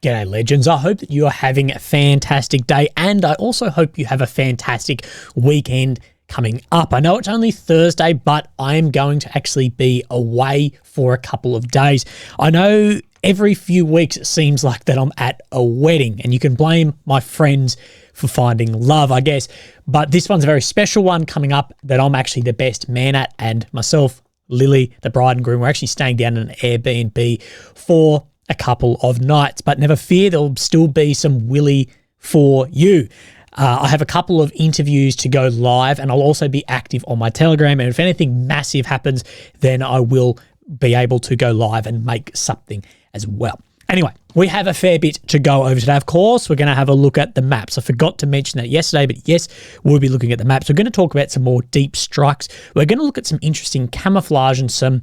G'day legends, I hope that you are having a fantastic day, and I also hope you have a fantastic weekend coming up. I know it's only Thursday, but I am going to actually be away for a couple of days. I know every few weeks it seems like that I'm at a wedding, and you can blame my friends for finding love, I guess, but this one's a very special one coming up that I'm actually the best man at, and myself, Lily, the bride and groom, we're actually staying down in an Airbnb for a couple of nights, but never fear, there'll still be some Willy for you. I have a couple of interviews to go live, and I'll also be active on my Telegram, and if anything massive happens, then I will be able to go live and make something as well. Anyway, we have a fair bit to go over today. Of course, we're going to have a look at the maps. I forgot to mention that yesterday, but yes, we'll be looking at the maps. We're going to talk about some more deep strikes. We're going to look at some interesting camouflage and some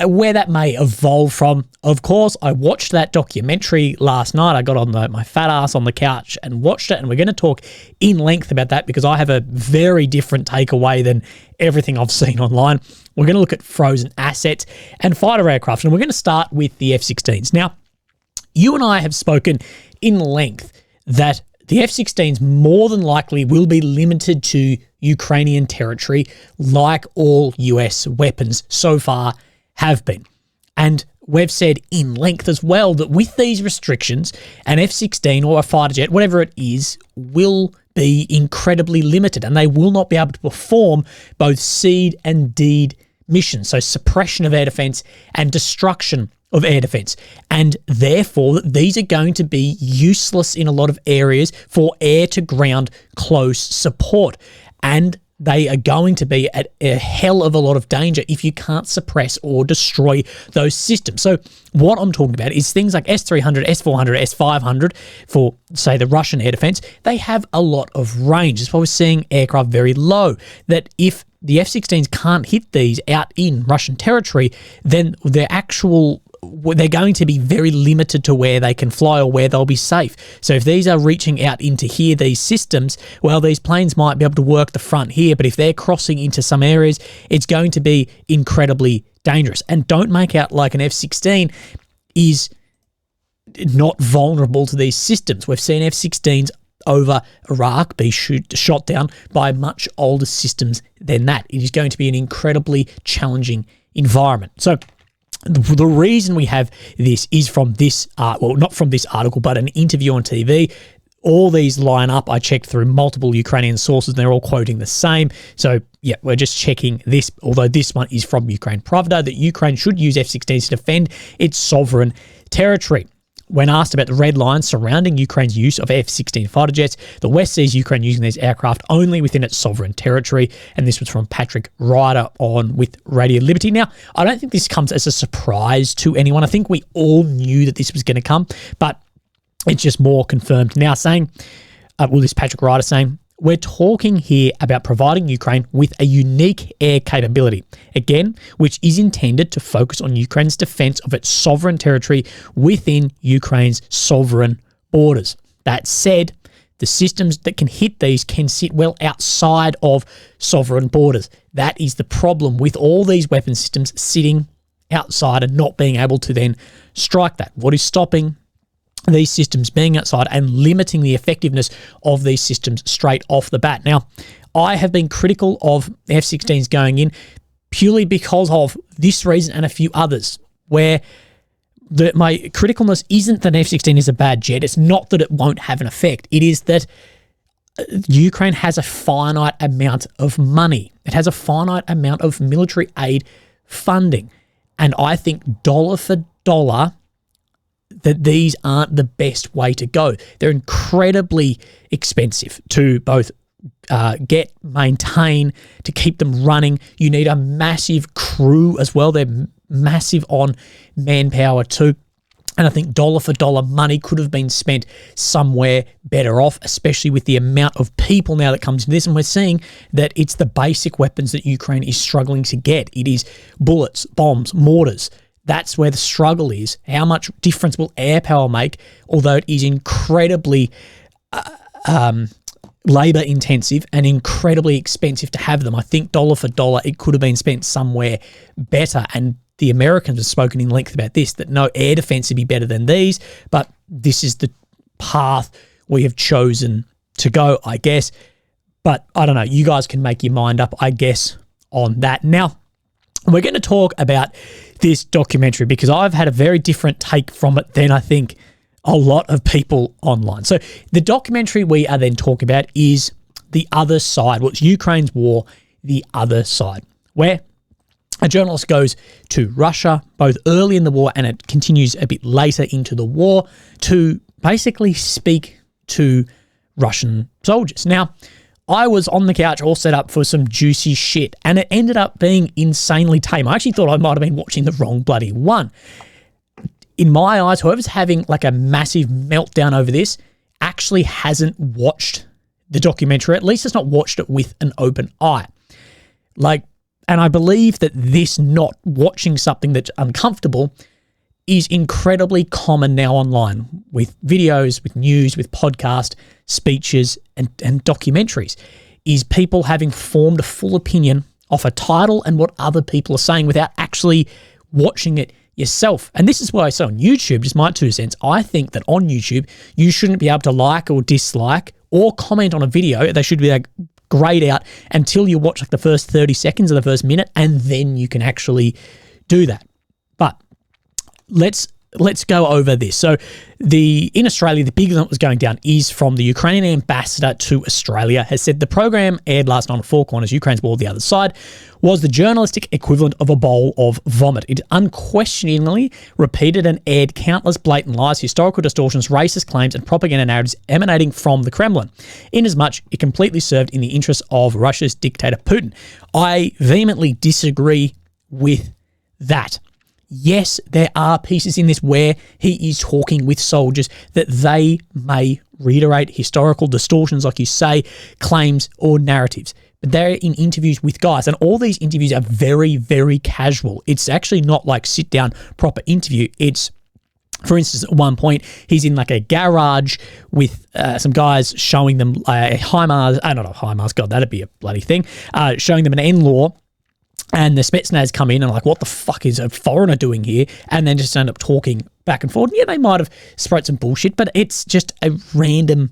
where that may evolve from. Of course, I watched that documentary last night. I got on my fat ass on the couch and watched it, and we're going to talk in length about that because I have a very different takeaway than everything I've seen online. We're going to look at frozen assets and fighter aircraft, and we're going to start with the F-16s. Now, you and I have spoken in length that the F-16s more than likely will be limited to Ukrainian territory like all US weapons so far have been. And we've said in length as well that with these restrictions, an F-16 or a fighter jet, whatever it is, will be incredibly limited, and they will not be able to perform both SEAD and DEED missions, so suppression of air defense and destruction of air defense, and therefore these are going to be useless in a lot of areas for air-to-ground close support, and they are going to be at a hell of a lot of danger if you can't suppress or destroy those systems. So what I'm talking about is things like S-300, S-400, S-500 for, say, the Russian air defense. They have a lot of range. That's why we're seeing aircraft very low, that if the F-16s can't hit these out in Russian territory, then they're going to be very limited to where they can fly or where they'll be safe. So if these are reaching out into here, these systems, well, these planes might be able to work the front here, but if they're crossing into some areas, it's going to be incredibly dangerous. And don't make out like an F-16 is not vulnerable to these systems. We've seen F-16s over Iraq be shot down by much older systems than that. It is going to be an incredibly challenging environment. So the reason we have this is from this, well, not from this article, but an interview on TV. All these line up. I checked through multiple Ukrainian sources, and they're all quoting the same. So, yeah, we're just checking this, although this one is from Ukraine Pravda, that Ukraine should use F-16s to defend its sovereign territory. When asked about the red lines surrounding Ukraine's use of F-16 fighter jets, the West sees Ukraine using these aircraft only within its sovereign territory, and this was from Patrick Ryder with Radio Liberty. Now, I don't think this comes as a surprise to anyone. I think we all knew that this was going to come, but it's just more confirmed now, saying, this Patrick Ryder saying, we're talking here about providing Ukraine with a unique air capability, again, which is intended to focus on Ukraine's defense of its sovereign territory within Ukraine's sovereign borders. That said, the systems that can hit these can sit well outside of sovereign borders. That is the problem with all these weapon systems sitting outside and not being able to then strike that. What is stopping these systems being outside and limiting the effectiveness of these systems straight off the bat? Now, I have been critical of F-16s going in purely because of this reason and a few others, where my criticalness isn't that F-16 is a bad jet. It's not that it won't have an effect. It is that Ukraine has a finite amount of money. It has a finite amount of military aid funding. And I think dollar for dollar, that these aren't the best way to go. They're incredibly expensive to both get, maintain, to keep them running. You need a massive crew as well. They're massive on manpower too. And I think dollar for dollar money could have been spent somewhere better off, especially with the amount of people now that comes into this. And we're seeing that it's the basic weapons that Ukraine is struggling to get. It is bullets, bombs, mortars. That's where the struggle is. How much difference will air power make, although it is incredibly labour intensive and incredibly expensive to have them? I think dollar for dollar, it could have been spent somewhere better. And the Americans have spoken in length about this, that no, air defence would be better than these. But this is the path we have chosen to go, I guess. But I don't know. You guys can make your mind up, I guess, on that. Now, we're going to talk about this documentary because I've had a very different take from it than I think a lot of people online. So the documentary we are then talking about is The Other Side. Well, it's Ukraine's war, The Other Side, where a journalist goes to Russia, both early in the war and it continues a bit later into the war, to basically speak to Russian soldiers. Now, I was on the couch all set up for some juicy shit, and it ended up being insanely tame. I actually thought I might have been watching the wrong bloody one. In my eyes, whoever's having like a massive meltdown over this actually hasn't watched the documentary. At least it's not watched it with an open eye. And I believe that this not watching something that's uncomfortable is incredibly common now online with videos, with news, with podcast, speeches, and documentaries, is people having formed a full opinion off a title and what other people are saying without actually watching it yourself. And this is why I say on YouTube, just my 2 cents, I think that on YouTube, you shouldn't be able to like or dislike or comment on a video. They should be grayed out until you watch like the first 30 seconds or the first minute, and then you can actually do that. But let's go over this. So in Australia, the big one that was going down is from the Ukrainian ambassador to Australia, has said the program aired last night on Four Corners, Ukraine's War, The Other Side, was the journalistic equivalent of a bowl of vomit. It unquestioningly repeated and aired countless blatant lies, historical distortions, racist claims, and propaganda narratives emanating from the Kremlin, inasmuch it completely served in the interests of Russia's dictator Putin. I vehemently disagree with that. Yes, there are pieces in this where he is talking with soldiers that they may reiterate historical distortions, like you say, claims or narratives. But they're in interviews with guys, and all these interviews are very, very casual. It's actually not like sit down proper interview. It's, for instance, at one point, he's in like a garage with some guys showing them a HIMARS, not a HIMARS, God, that'd be a bloody thing, showing them an NLAW. And the Spetsnaz come in and like, what the fuck is a foreigner doing here? And then just end up talking back and forth. And yeah, they might have spread some bullshit, but it's just a random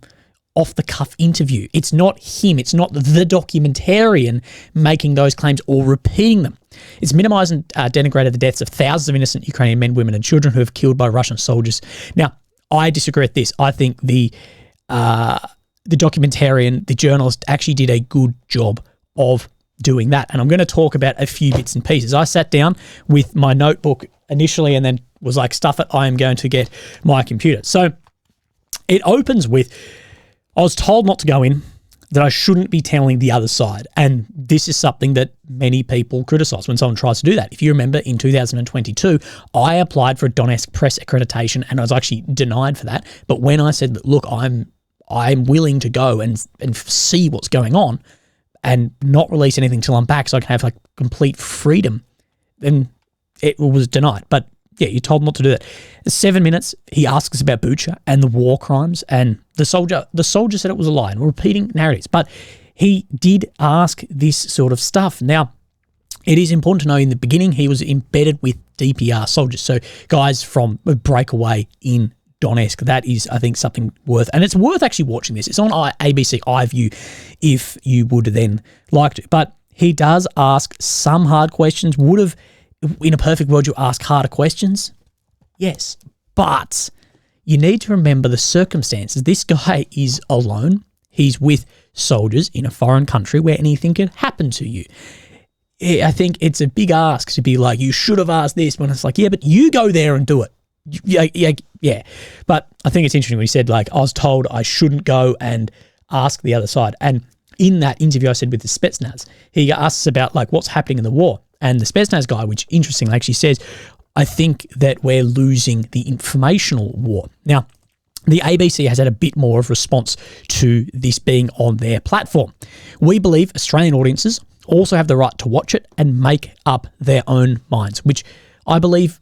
off-the-cuff interview. It's not him. It's not the documentarian making those claims or repeating them. It's minimised and denigrated the deaths of thousands of innocent Ukrainian men, women and children who have killed by Russian soldiers. Now, I disagree with this. I think the documentarian, the journalist, actually did a good job of doing that. And I'm going to talk about a few bits and pieces. I sat down with my notebook initially and then was like, stuff it, I am going to get my computer. So it opens with, I was told not to go in, that I shouldn't be telling the other side. And this is something that many people criticize when someone tries to do that. If you remember, in 2022, I applied for a Donetsk press accreditation and I was actually denied for that. But when I said that, look, I'm willing to go and see what's going on, and not release anything till I'm back so I can have like complete freedom, then it was denied. But yeah, you're told not to do that. 7 minutes, he asks us about Bucha and the war crimes, and the soldier said it was a lie, and we're repeating narratives. But he did ask this sort of stuff. Now, it is important to know in the beginning he was embedded with DPR soldiers, so guys from a breakaway in Donetsk. That is, I think, something worth, and it's worth actually watching this. It's on ABC iView if you would then like to. But he does ask some hard questions. Would have, in a perfect world, you ask harder questions? Yes. But you need to remember the circumstances. This guy is alone. He's with soldiers in a foreign country where anything can happen to you. I think it's a big ask to be like, you should have asked this, when it's like, yeah, but you go there and do it. Yeah. But I think it's interesting when he said, like, I was told I shouldn't go and ask the other side. And in that interview I said with the Spetsnaz, he asks us about, like, what's happening in the war. And the Spetsnaz guy, which interestingly actually says, I think that we're losing the informational war. Now, the ABC has had a bit more of a response to this being on their platform. We believe Australian audiences also have the right to watch it and make up their own minds, which I believe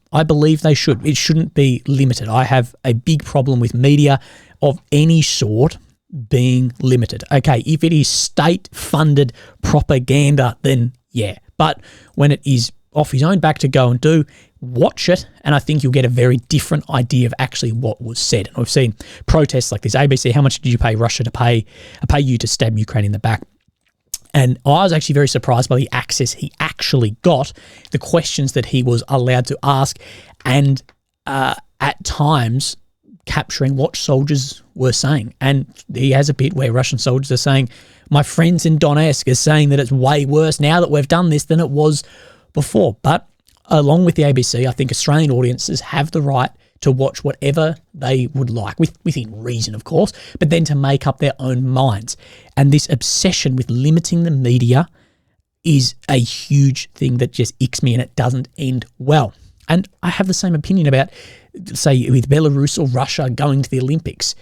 they should. It shouldn't be limited. I have a big problem with media of any sort being limited. Okay, if it is state-funded propaganda, then yeah. But when it is off his own back to go and do. Watch it, and I think you'll get a very different idea of actually what was said. And we've seen protests like this. ABC, how much did you pay Russia to pay you to stab Ukraine in the back? And I was actually very surprised by the access he actually got, the questions that he was allowed to ask, and at times capturing what soldiers were saying. And he has a bit where Russian soldiers are saying, my friends in Donetsk are saying that it's way worse now that we've done this than it was before. But along with the ABC, I think Australian audiences have the right to watch whatever they would like, within reason, of course, but then to make up their own minds. And this obsession with limiting the media is a huge thing that just icks me, and it doesn't end well. And I have the same opinion about, say, with Belarus or Russia going to the Olympics,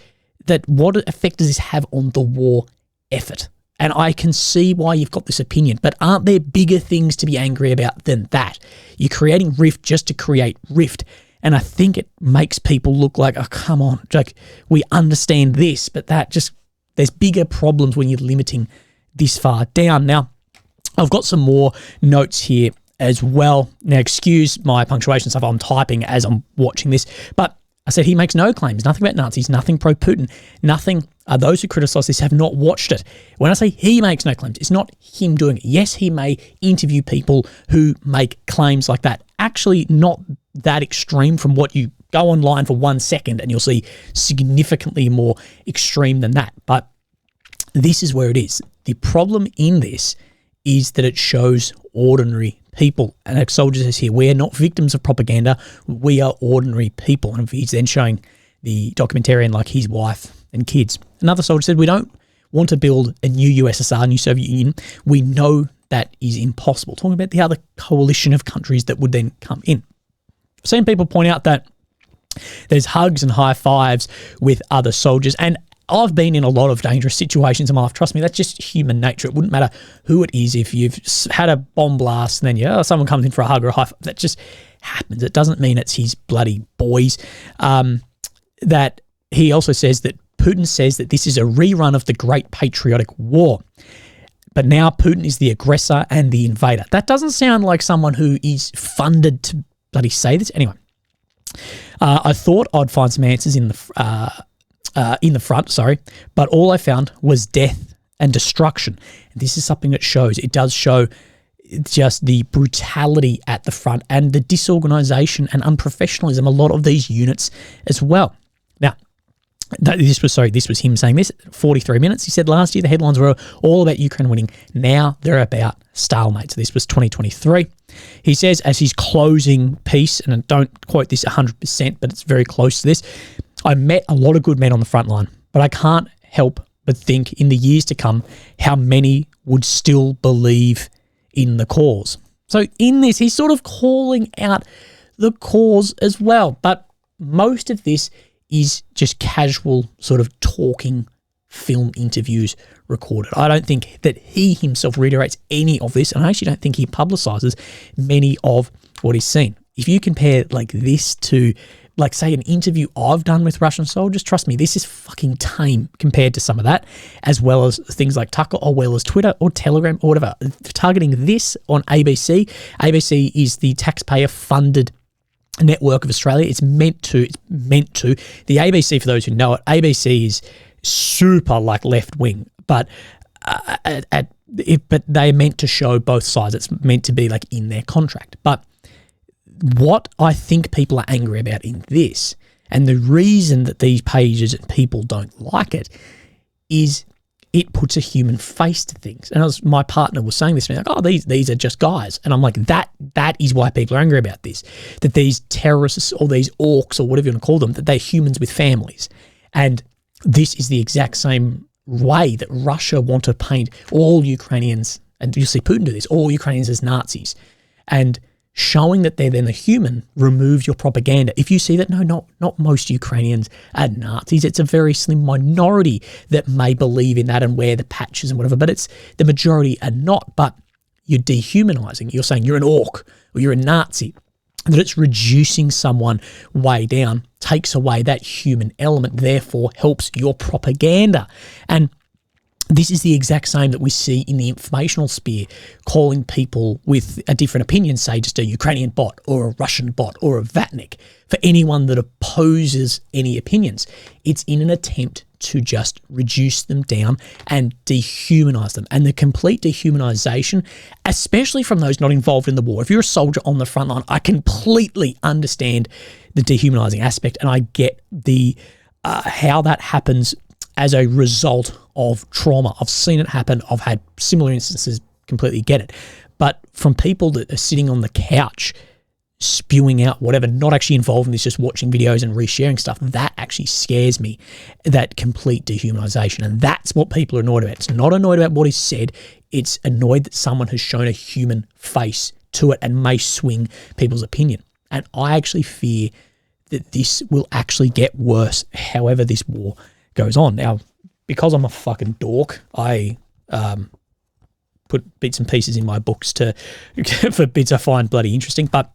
that what effect does this have on the war effort? And I can see why you've got this opinion, but aren't there bigger things to be angry about than that? You're creating rift just to create rift. And I think it makes people look like, oh, come on, like, we understand this, but that just, there's bigger problems when you're limiting this far down. Now, I've got some more notes here as well. Now, excuse my punctuation stuff. I'm typing as I'm watching this, but I said he makes no claims, nothing about Nazis, nothing pro-Putin, nothing. Those who criticise this have not watched it. When I say he makes no claims, it's not him doing it. Yes, he may interview people who make claims like that. Actually, not that extreme from what you go online for 1 second and you'll see significantly more extreme than that. But this is where it is. The problem in this is that it shows ordinary people. And like soldiers says here, we're not victims of propaganda. We are ordinary people. And he's then showing the documentarian, like his wife and kids. Another soldier said, we don't want to build a new USSR, new Soviet Union. We know that is impossible. Talking about the other coalition of countries that would then come in. I've seen people point out that there's hugs and high fives with other soldiers. And I've been in a lot of dangerous situations in my life. Trust me, that's just human nature. It wouldn't matter who it is. If you've had a bomb blast and then someone comes in for a hug or a high five, that just happens. It doesn't mean it's his bloody boys. That he also says that Putin says that this is a rerun of the Great Patriotic War. But now Putin is the aggressor and the invader. That doesn't sound like someone who is funded to bloody say this. Anyway, I thought I'd find some answers in the front, but all I found was death and destruction. And this is something that shows. It does show just the brutality at the front and the disorganization and unprofessionalism, a lot of these units as well. Now, this was him saying this, 43 minutes. He said last year the headlines were all about Ukraine winning. Now they're about stalemate. So this was 2023. He says as he's closing piece, and don't quote this 100%, but it's very close to this, I met a lot of good men on the front line, but I can't help but think in the years to come how many would still believe in the cause. So in this, he's sort of calling out the cause as well, but most of this is just casual sort of talking film interviews recorded. I don't think that he himself reiterates any of this, and I actually don't think he publicises many of what he's seen. If you compare like this to, like, say, an interview I've done with Russian soldiers, trust me, this is fucking tame compared to some of that, as well as things like Tucker, or well as Twitter or Telegram or whatever. Targeting this on ABC. ABC is the taxpayer-funded network of Australia. It's meant to. The ABC, for those who know it, ABC is super like left wing, but but they're meant to show both sides. It's meant to be like in their contract. But what I think people are angry about in this, and the reason that these pages and people don't like it, is it puts a human face to things. And as my partner was saying this to me, like, oh, these are just guys. And I'm like, that is why people are angry about this, that these terrorists or these orcs or whatever you want to call them, that they're humans with families. And this is the exact same way that Russia want to paint all Ukrainians, and you see Putin do this, all Ukrainians as Nazis. And showing that they're then a human removes your propaganda. If you see that, no, not most Ukrainians are Nazis. It's a very slim minority that may believe in that and wear the patches and whatever, but it's the majority are not. But you're dehumanizing. You're saying you're an orc or you're a Nazi. That it's reducing someone way down, takes away that human element, therefore helps your propaganda. And This is the exact same that we see in the informational sphere, calling people with a different opinion, say just a Ukrainian bot or a Russian bot or a Vatnik, for anyone that opposes any opinions. It's in an attempt to just reduce them down and dehumanize them. And the complete dehumanization, especially from those not involved in the war. If you're a soldier on the front line, I completely understand the dehumanizing aspect, and I get the how that happens as a result of trauma. I've seen it happen. I've had similar instances, completely get it. But from people that are sitting on the couch spewing out whatever, not actually involved in this, just watching videos and resharing stuff, that actually scares me, that complete dehumanization. And that's what people are annoyed about. It's not annoyed about what is said. It's annoyed that someone has shown a human face to it and may swing people's opinion. And I actually fear that this will actually get worse however this war goes on. Now, because I'm a fucking dork, I put bits and pieces in my books for bits I find bloody interesting. But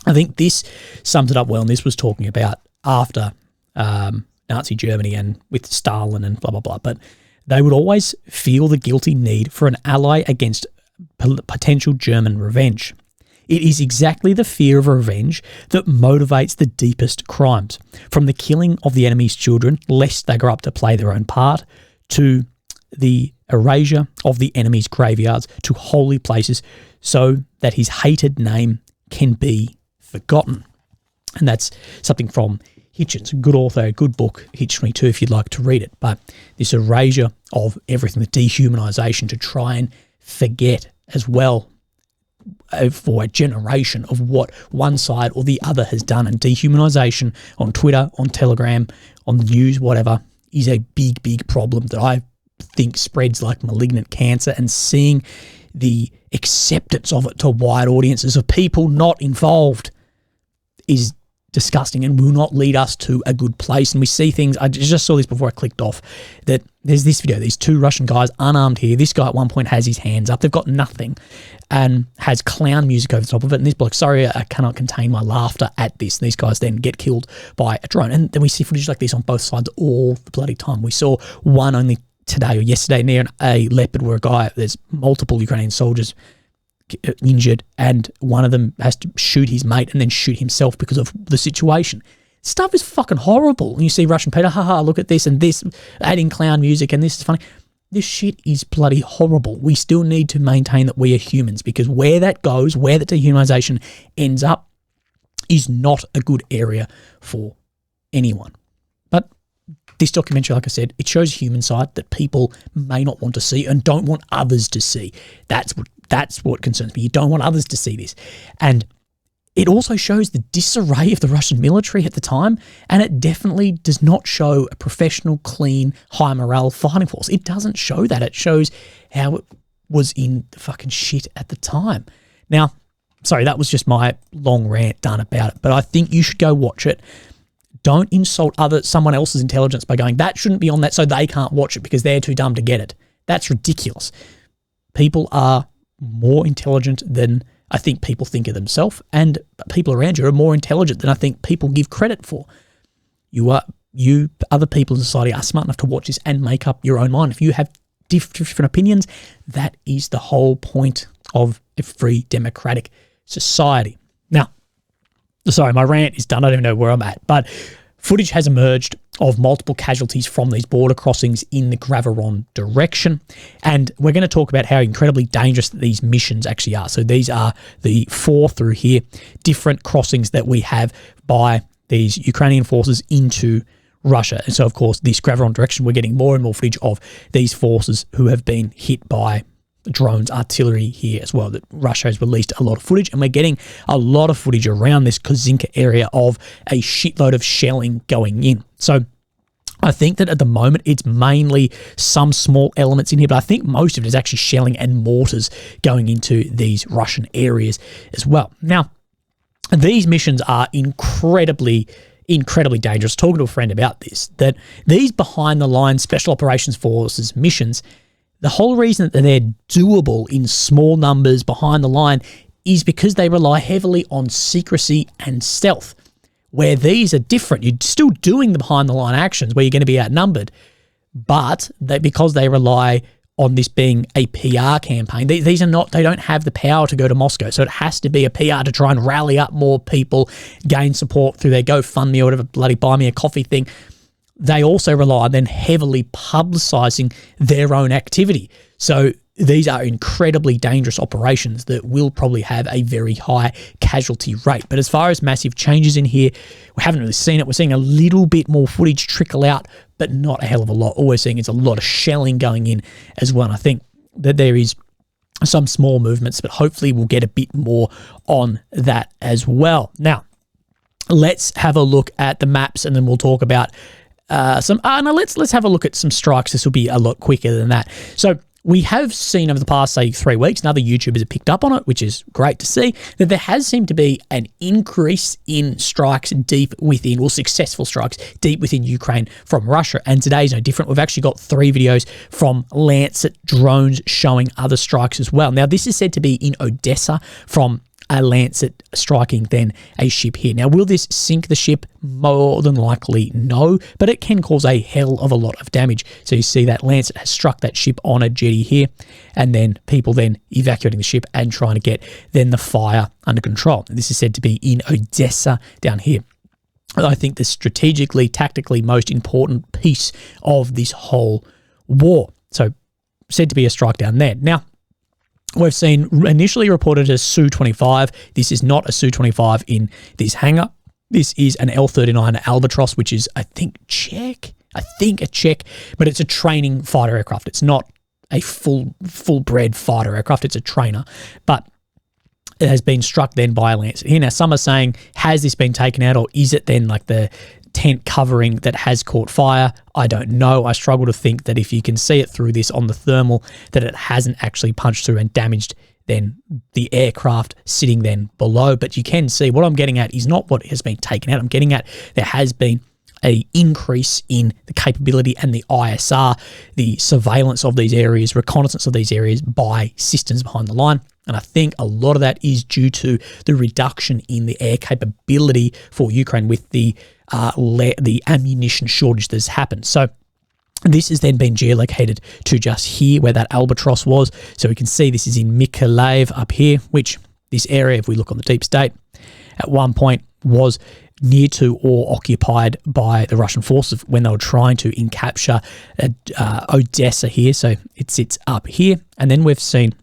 I think this sums it up well, and this was talking about after Nazi Germany and with Stalin and blah, blah, blah. But they would always feel the guilty need for an ally against potential German revenge. It is exactly the fear of revenge that motivates the deepest crimes, from the killing of the enemy's children, lest they grow up to play their own part, to the erasure of the enemy's graveyards to holy places so that his hated name can be forgotten. And that's something from Hitchens, a good author, a good book, Hitch 22, if you'd like to read it. But this erasure of everything, the dehumanization, to try and forget as well for a generation of what one side or the other has done. And dehumanization on Twitter, on Telegram, on the news, whatever, is a big, big problem that I think spreads like malignant cancer. And seeing the acceptance of it to wide audiences of people not involved is disgusting and will not lead us to a good place. And we see things, I just saw this before I clicked off, that there's this video, these two Russian guys unarmed here. This guy at one point has his hands up. They've got nothing and has clown music over the top of it. And this bloke, sorry, I cannot contain my laughter at this. And these guys then get killed by a drone. And then we see footage like this on both sides all the bloody time. We saw one only today or yesterday near a Leopard where a guy, there's multiple Ukrainian soldiers injured, and one of them has to shoot his mate and then shoot himself because of the situation. Stuff is fucking horrible. And you see Russian Peter, haha, look at this and this, adding clown music and this is funny. This shit is bloody horrible. We still need to maintain that we are humans, because where that goes, where that dehumanization ends up, is not a good area for anyone. But this documentary, like I said, it shows a human side that people may not want to see and don't want others to see. That's what concerns me. You don't want others to see this. And it also shows the disarray of the Russian military at the time, and it definitely does not show a professional, clean, high morale fighting force. It doesn't show that. It shows how it was in the fucking shit at the time. Now, sorry, that was just my long rant done about it, but I think you should go watch it. Don't insult someone else's intelligence by going, that shouldn't be on that so they can't watch it because they're too dumb to get it. That's ridiculous. People are more intelligent than I think people think of themselves, and people around you are more intelligent than I think people give credit for. Other people in society are smart enough to watch this and make up your own mind. If you have different opinions, that is the whole point of a free democratic society. Now, sorry, my rant is done. I don't even know where I'm at, but footage has emerged of multiple casualties from these border crossings in the Graveron direction. And we're going to talk about how incredibly dangerous these missions actually are. So these are the 4 through here, different crossings that we have by these Ukrainian forces into Russia. And so, of course, this Graveron direction, we're getting more and more footage of these forces who have been hit by drones, artillery here as well, that Russia has released a lot of footage, and we're getting a lot of footage around this Kozinka area of a shitload of shelling going in. So I think that at the moment it's mainly some small elements in here, but I think most of it is actually shelling and mortars going into these Russian areas as well. Now, these missions are incredibly dangerous. Talking to a friend about this, that these behind-the-line Special Operations Forces missions, the whole reason that they're doable in small numbers behind the line is because they rely heavily on secrecy and stealth, where these are different. You're still doing the behind-the-line actions where you're going to be outnumbered, but because they rely on this being a PR campaign, they don't have the power to go to Moscow. So it has to be a PR to try and rally up more people, gain support through their GoFundMe or whatever, bloody buy me a coffee thing. They also rely on then heavily publicizing their own activity. So these are incredibly dangerous operations that will probably have a very high casualty rate. But as far as massive changes in here, we haven't really seen it. We're seeing a little bit more footage trickle out, but not a hell of a lot. All we're seeing is a lot of shelling going in as well. And I think that there is some small movements, but hopefully we'll get a bit more on that as well. Now, let's have a look at the maps, and then we'll talk about let's have a look at some strikes. This will be a lot quicker than that. So we have seen over the past, say, 3 weeks, and other YouTubers have picked up on it, which is great to see, that there has seemed to be an increase in strikes deep within, well, successful strikes deep within Ukraine from Russia. And today's no different. We've actually got 3 videos from Lancet drones showing other strikes as well. Now, this is said to be in Odessa from a Lancet striking then a ship here. Now, will this sink the ship? More than likely no, but it can cause a hell of a lot of damage. So you see that Lancet has struck that ship on a jetty here, and then people then evacuating the ship and trying to get then the fire under control. This is said to be in Odessa down here. I think the strategically, tactically most important piece of this whole war. So said to be a strike down there. Now, we've seen initially reported as Su-25. This is not a Su-25 in this hangar. This is an L-39 Albatross, which is, I think, Czech. But it's a training fighter aircraft. It's not a full-bred fighter aircraft. It's a trainer. But it has been struck then by a Lancet here. Now, some are saying, has this been taken out, or is it then like the tent covering that has caught fire? I don't know. I struggle to think that if you can see it through this on the thermal, that it hasn't actually punched through and damaged then the aircraft sitting then below. But you can see what I'm getting at is not what has been taken out. I'm getting at there has been a increase in the capability and the ISR, the surveillance of these areas, reconnaissance of these areas by systems behind the line. And I think a lot of that is due to the reduction in the air capability for Ukraine with the ammunition shortage that has happened. So this has then been geolocated to just here where that Albatross was. So we can see this is in Mykolaiv up here, which this area, if we look on the deep state, at one point was near to or occupied by the Russian forces when they were trying to capture Odessa here. So it sits up here. And then we've seen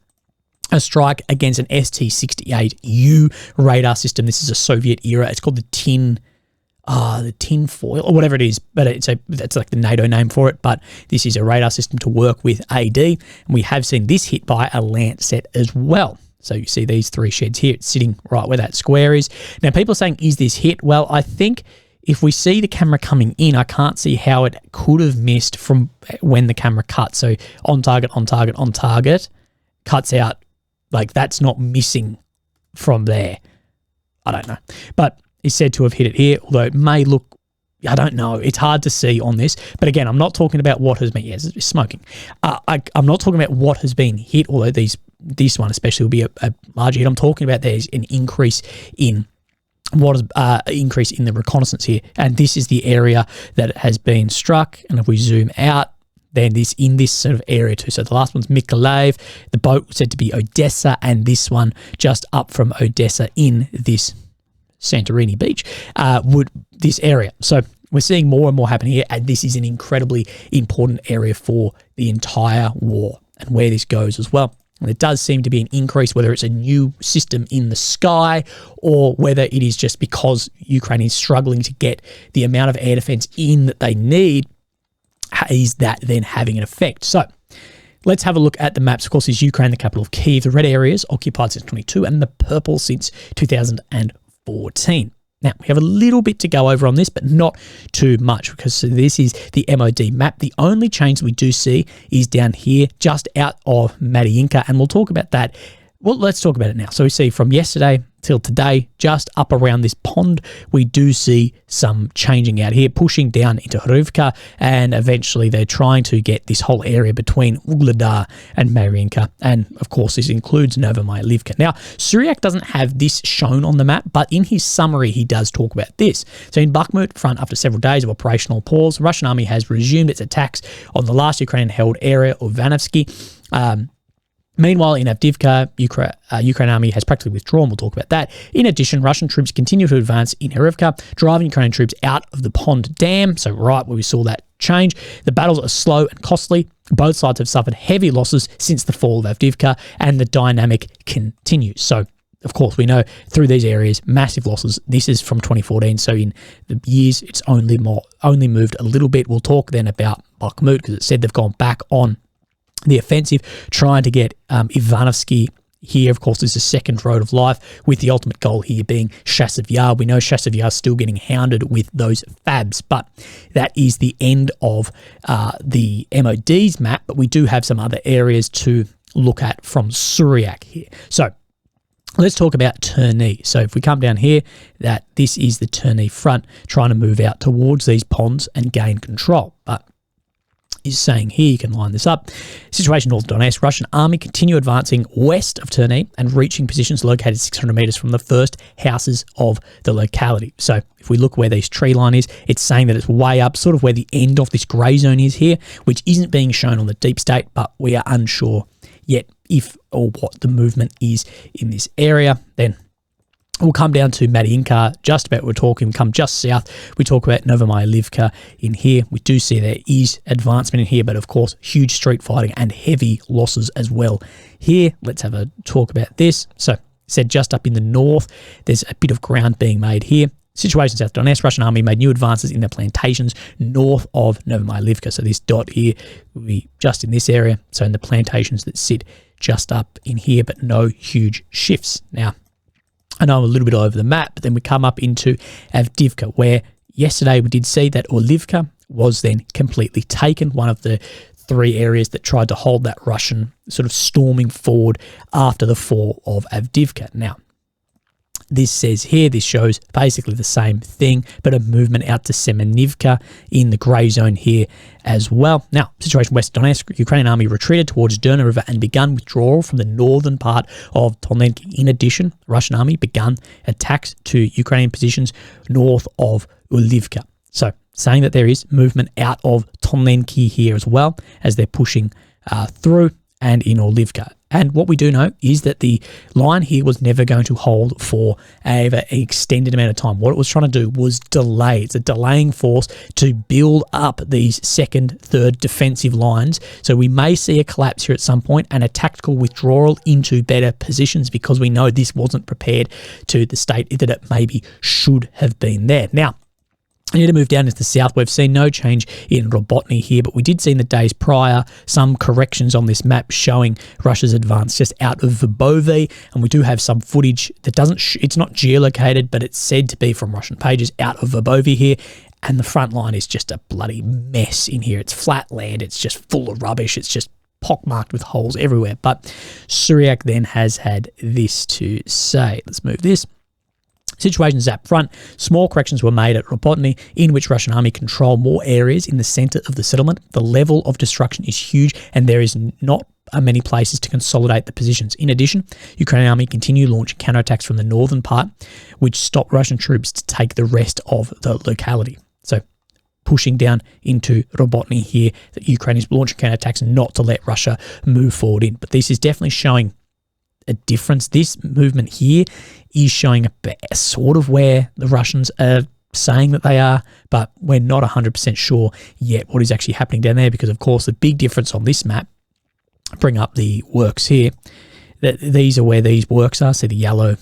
a strike against an ST-68U radar system. This is a Soviet era. It's called the tin foil or whatever it is, but that's like the NATO name for it. But this is a radar system to work with AD, and we have seen this hit by a Lancet as well. So you see these 3 sheds here. It's sitting right where that square is. Now, people are saying, is this hit? Well, I think if we see the camera coming in, I can't see how it could have missed from when the camera cut. So on target, cuts out. Like, that's not missing from there. I don't know. But it's said to have hit it here, although it may look, I don't know. It's hard to see on this. But again, I'm not talking about what has been, yes, it's smoking. I'm not talking about what has been hit, although this one especially will be a larger hit. I'm talking about there's an increase in increase in the reconnaissance here. And this is the area that has been struck. And if we zoom out, then in this sort of area too. So the last one's Mykolaiv, the boat was said to be Odessa, and this one just up from Odessa in this Santorini beach, this area. So we're seeing more and more happen here, and this is an incredibly important area for the entire war and where this goes as well. And it does seem to be an increase, whether it's a new system in the sky or whether it is just because Ukraine is struggling to get the amount of air defense in that they need. Is that then having an effect? So let's have a look at the maps. Of course, is Ukraine the capital of Kyiv? The red areas occupied since 22 and the purple since 2014. Now, we have a little bit to go over on this, but not too much, because this is the MOD map. The only change we do see is down here, just out of Mariinka, and we'll talk about that. Well, let's talk about it now. So we see from yesterday, till today, just up around this pond, we do see some changing out here, pushing down into Hrivka, and eventually they're trying to get this whole area between Ugledar and Mariinka, and of course this includes Novomaylivka. Now, Suryak doesn't have this shown on the map, but in his summary he does talk about this. So in Bakhmut front, after several days of operational pause, the Russian army has resumed its attacks on the last Ukrainian-held area of Vanovsky. Meanwhile, in Avdiivka, Ukraine army has practically withdrawn. We'll talk about that. In addition, Russian troops continue to advance in Hrivka, driving Ukrainian troops out of the pond dam. So right where we saw that change. The battles are slow and costly. Both sides have suffered heavy losses since the fall of Avdiivka, and the dynamic continues. So, of course, we know through these areas, massive losses. This is from 2014, so in the years, it's only moved a little bit. We'll talk then about Bakhmut, because it said they've gone back on the offensive, trying to get Ivanovsky here. Of course, is the second road of life, with the ultimate goal here being Chasiv Yar. We know Chasiv Yar is still getting hounded with those fabs, but that is the end of the MOD's map. But we do have some other areas to look at from Suryak here. So let's talk about Terni. So if we come down here, that this is the Terni front, trying to move out towards these ponds and gain control. But is saying here, you can line this up. Situation north of Donetsk, Russian army continue advancing west of Terni and reaching positions located 600 meters from the first houses of the locality. So if we look where this tree line is, it's saying that it's way up, sort of where the end of this grey zone is here, which isn't being shown on the deep state, but we are unsure yet if or what the movement is in this area. Then we'll come down to Mariinka, just about we're talking, come just south. We talk about Novomaylivka in here. We do see there is advancement in here, but of course, huge street fighting and heavy losses as well. Here, let's have a talk about this. So, said just up in the north, there's a bit of ground being made here. Situation South Donetsk, Russian army made new advances in the plantations north of Novomaylivka. So this dot here will be just in this area. So in the plantations that sit just up in here, but no huge shifts. Now, I know I'm a little bit all over the map, but then we come up into Avdiivka, where yesterday we did see that Orlivka was then completely taken, one of the three areas that tried to hold that Russian sort of storming forward after the fall of Avdiivka. Now, this says here, this shows basically the same thing, but a movement out to Semenivka in the grey zone here as well. Now, situation west of Donetsk, Ukrainian army retreated towards Derna River and begun withdrawal from the northern part of Tonnenki. In addition, Russian army begun attacks to Ukrainian positions north of Ulivka. So, saying that there is movement out of Tonnenki here as well, as they're pushing through and in Orlivka. And what we do know is that the line here was never going to hold for an extended amount of time. What it was trying to do was delay. It's a delaying force to build up these second, third defensive lines. So we may see a collapse here at some point and a tactical withdrawal into better positions, because we know this wasn't prepared to the state that it maybe should have been there. Now, I need to move down into the south. We've seen no change in Robotny here, but we did see in the days prior some corrections on this map showing Russia's advance just out of Verbovy, and we do have some footage that doesn't, it's not geolocated, but it's said to be from Russian pages out of Verbovy here, and the front line is just a bloody mess in here. It's flat land, it's just full of rubbish, it's just pockmarked with holes everywhere. But Suryak then has had this to say. Let's move this. Situations up front, small corrections were made at Robotny, in which Russian army control more areas in the center of the settlement. The level of destruction is huge, and there is not many places to consolidate the positions. In addition, Ukrainian army continue launching counterattacks from the northern part, which stopped Russian troops to take the rest of the locality. So, pushing down into Robotny here, that Ukraine is launching counterattacks not to let Russia move forward in. But this is definitely showing a difference. This movement here is showing a sort of where the Russians are saying that they are, but we're not 100% sure yet what is actually happening down there, because of course the big difference on this map, bring up the works here, that these are where these works are. See the yellow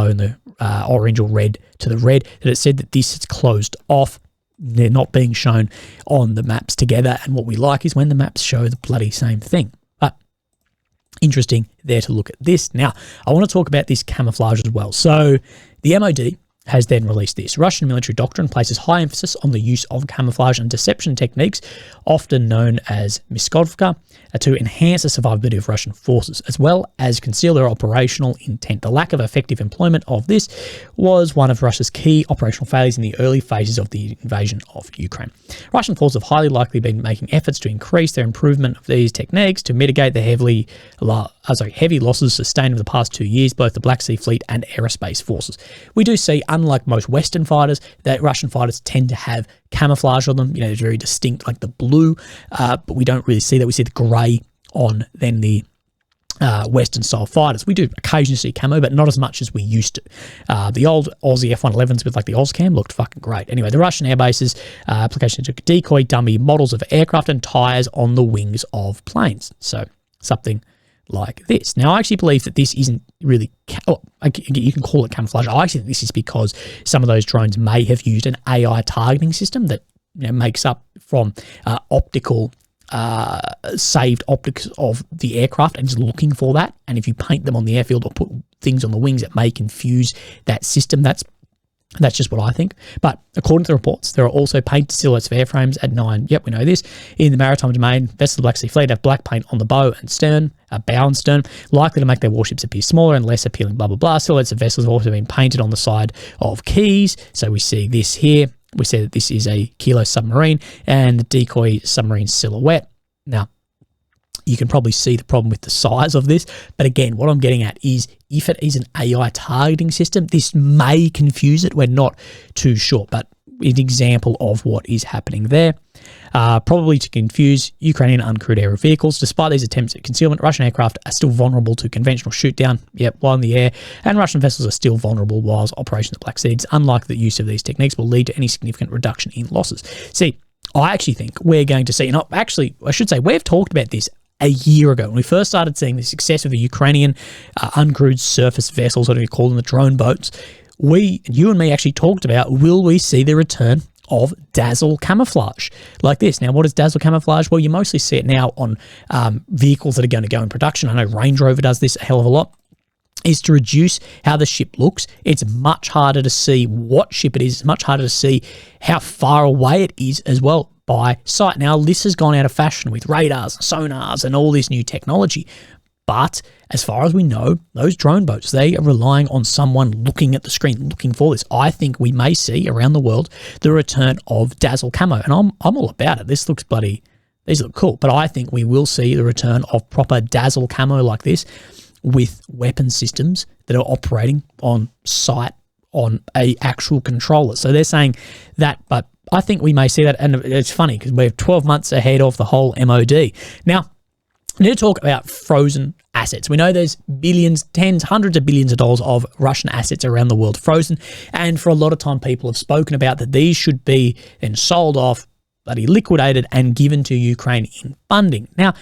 and the orange or red to the red, that it said that this is closed off. They're not being shown on the maps together, and what we like is when the maps show the bloody same thing. Interesting there to look at this. Now, I want to talk about this camouflage as well. So the MOD has then released this. Russian military doctrine places high emphasis on the use of camouflage and deception techniques, often known as miskovka, to enhance the survivability of Russian forces, as well as conceal their operational intent. The lack of effective employment of this was one of Russia's key operational failures in the early phases of the invasion of Ukraine. Russian forces have highly likely been making efforts to increase their improvement of these techniques to mitigate the heavy losses sustained over the past 2 years, both the Black Sea Fleet and aerospace forces. We do see, unlike most Western fighters, that Russian fighters tend to have camouflage on them. You know, it's very distinct, like the blue, but we don't really see that. We see the grey on then the Western style fighters. We do occasionally see camo, but not as much as we used to. The old Aussie F-111s with like the Ozcam looked fucking great. Anyway, the Russian airbases application took decoy dummy models of aircraft and tires on the wings of planes. So something like this. Now, I actually believe that this isn't really, you can call it camouflage. I actually think this is because some of those drones may have used an AI targeting system that, you know, makes up from optical saved optics of the aircraft and is looking for that. And if you paint them on the airfield or put things on the wings, it may confuse that system. That's just what I think. But according to the reports, there are also painted silhouettes of airframes at 9. Yep, we know this. In the maritime domain, vessels of the Black Sea Fleet have black paint on the bow and stern, likely to make their warships appear smaller and less appealing, blah, blah, blah. Silhouettes of vessels have also been painted on the side of keys. So we see this here. We say that this is a Kilo submarine and the decoy submarine silhouette. Now, you can probably see the problem with the size of this. But again, what I'm getting at is if it is an AI targeting system, this may confuse it. We're not too sure, but an example of what is happening there. Probably to confuse Ukrainian uncrewed aerial vehicles. Despite these attempts at concealment, Russian aircraft are still vulnerable to conventional shoot-down, while in the air, and Russian vessels are still vulnerable whilst operations at Black Sea. It's unlikely that use of these techniques will lead to any significant reduction in losses. See, I actually think we're going to see, and actually, I should say, we've talked about this a year ago when we first started seeing the success of the Ukrainian uncrewed surface vessels, what do we call them, the drone boats. You and me actually talked about, will we see the return of dazzle camouflage like this? Now, what is dazzle camouflage? Well, you mostly see it now on vehicles that are going to go in production. I know Range Rover does this a hell of a lot. Is to reduce how the ship looks. It's much harder to see what ship it is. It's much harder to see how far away it is as well by sight. Now, this has gone out of fashion with radars and sonars and all this new technology. But as far as we know, those drone boats, they are relying on someone looking at the screen, looking for this. I think we may see around the world the return of dazzle camo. And I'm all about it. These look cool. But I think we will see the return of proper dazzle camo like this with weapon systems that are operating on site on a actual controller. So they're saying that, but I think we may see that. And it's funny because we're 12 months ahead of the whole MOD. Now, I need to talk about frozen assets. We know there's billions, tens, hundreds of billions of dollars of Russian assets around the world frozen. And for a lot of time, people have spoken about that these should be then sold off, bloody liquidated and given to Ukraine in funding. Now,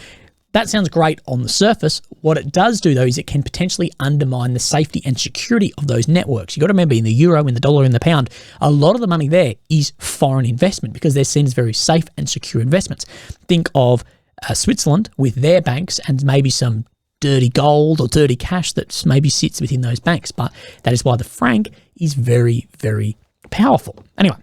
that sounds great on the surface. What it does do, though, is it can potentially undermine the safety and security of those networks. You've got to remember, in the euro, in the dollar, in the pound, a lot of the money there is foreign investment because they're seen as very safe and secure investments. Think of Switzerland with their banks and maybe some dirty gold or dirty cash that maybe sits within those banks. But that is why the franc is very, very powerful. Anyway,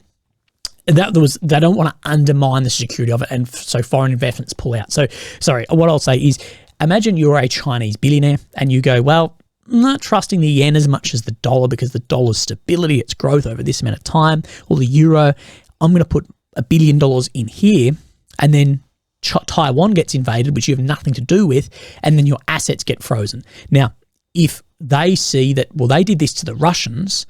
they don't want to undermine the security of it, and so foreign investments pull out. So, sorry, what I'll say is, imagine you're a Chinese billionaire and you go, well, I'm not trusting the yen as much as the dollar because the dollar's stability, its growth over this amount of time, or the euro. I'm going to put $1 billion in here, and then Taiwan gets invaded, which you have nothing to do with, and then your assets get frozen. Now, if they see that, well, they did this to the Russians,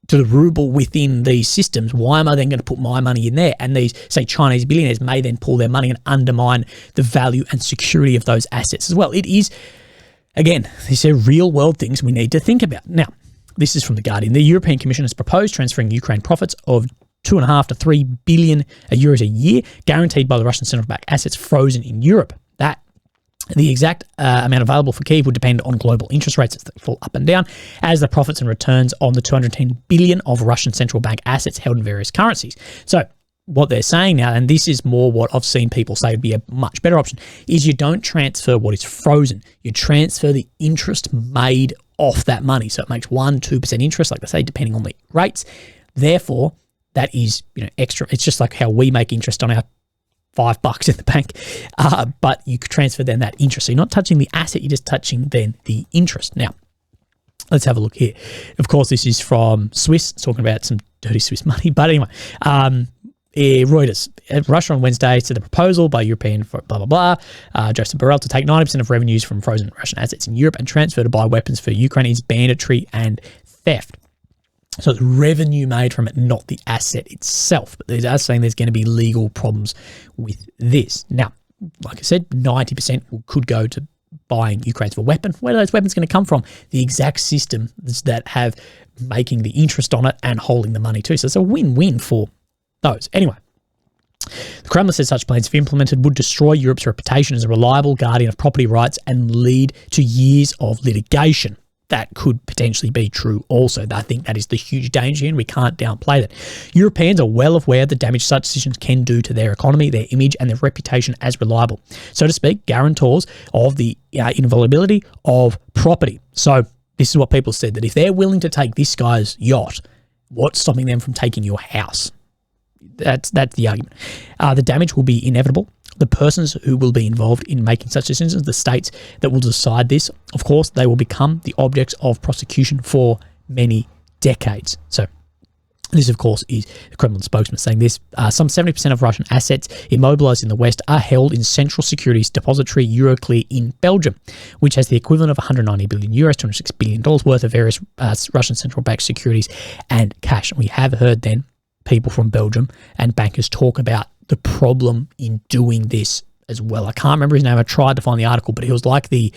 to the ruble within these systems, why am I then going to put my money in there? And these, say, Chinese billionaires may then pull their money and undermine the value and security of those assets as well. It is, again, these are real world things we need to think about. Now, this is from The Guardian. The European Commission has proposed transferring Ukraine profits of 2.5 to 3 billion euros a year, guaranteed by the Russian central bank, assets frozen in Europe. The exact amount available for Kyiv would depend on global interest rates as they fall up and down, as the profits and returns on the 210 billion of Russian central bank assets held in various currencies. So what they're saying now, and this is more what I've seen people say would be a much better option, is you don't transfer what is frozen. You transfer the interest made off that money. So it makes 1-2% interest, like I say, depending on the rates. Therefore, that is, extra. It's just like how we make interest on our $5 in the bank, but you could transfer then that interest. So you're not touching the asset, you're just touching then the interest. Now, let's have a look here. Of course, this is from Swiss, talking about some dirty Swiss money. But anyway, Reuters, Russia on Wednesday said the proposal by European blah, blah, blah, Joseph Borrell to take 90% of revenues from frozen Russian assets in Europe and transfer to buy weapons for Ukraine is banditry and theft. So it's revenue made from it, not the asset itself. But they are saying there's going to be legal problems with this. Now, like I said, 90% could go to buying Ukraine's for weapon. Where are those weapons going to come from? The exact systems that have making the interest on it and holding the money too. So it's a win-win for those. Anyway, the Kremlin says such plans, if implemented, would destroy Europe's reputation as a reliable guardian of property rights and lead to years of litigation. That could potentially be true also. I think that is the huge danger, and we can't downplay that. Europeans are well aware of the damage such decisions can do to their economy, their image, and their reputation as reliable, so to speak, guarantors of the inviolability of property. So this is what people said, that if they're willing to take this guy's yacht, what's stopping them from taking your house? That's the argument. The damage will be inevitable. The persons who will be involved in making such decisions, the states that will decide this, of course, they will become the objects of prosecution for many decades. So this, of course, is the Kremlin spokesman saying this. Some 70% of Russian assets immobilized in the West are held in Central Securities Depository Euroclear in Belgium, which has the equivalent of 190 billion euros, $206 billion worth of various Russian central bank securities and cash. And we have heard then people from Belgium and bankers talk about the problem in doing this as well. I can't remember his name. I tried to find the article, but he was like the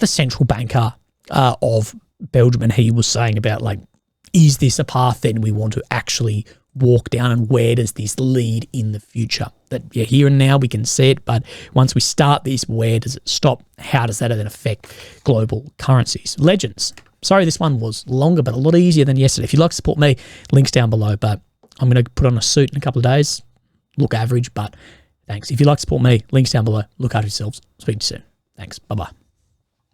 central banker of Belgium, and he was saying about, like, is this a path then we want to actually walk down, and where does this lead in the future? That, yeah, here and now we can see it, but once we start this, where does it stop? How does that then affect global currencies? Legends. Sorry, this one was longer, but a lot easier than yesterday. If you'd like to support me, links down below, but I'm going to put on a suit in a couple of days. Look average, but thanks. If you'd like to support me, links down below. Look after yourselves. Speak to you soon. Thanks. Bye-bye.